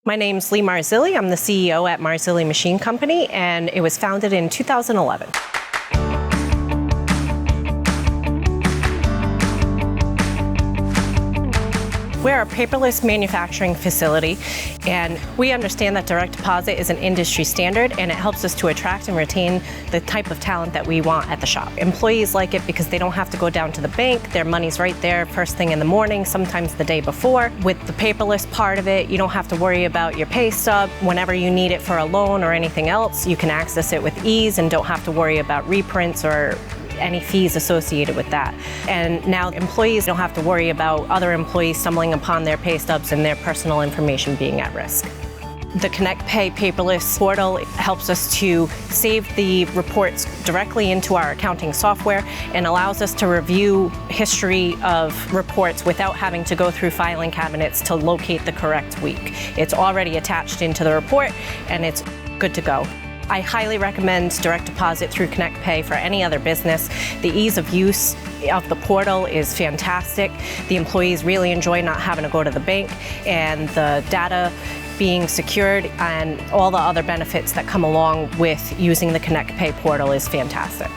My name's Lee Marzilli. I'm the CEO at Marzilli Machine Company, and it was founded in 2011. We're a paperless manufacturing facility, and we understand that direct deposit is an industry standard, and it helps us to attract and retain the type of talent that we want at the shop. Employees like it because they don't have to go down to the bank. Their money's right there first thing in the morning, sometimes the day before. With the paperless part of it, you don't have to worry about your pay stub. Whenever you need it for a loan or anything else, you can access it with ease and don't have to worry about reprints or any fees associated with that. And now employees don't have to worry about other employees stumbling upon their pay stubs and their personal information being at risk. The ConnectPay paperless portal helps us to save the reports directly into our accounting software and allows us to review history of reports without having to go through filing cabinets to locate the correct week. It's already attached into the report and it's good to go. I highly recommend direct deposit through ConnectPay for any other business. The ease of use of the portal is fantastic. The employees really enjoy not having to go to the bank, and the data being secured and all the other benefits that come along with using the ConnectPay portal is fantastic.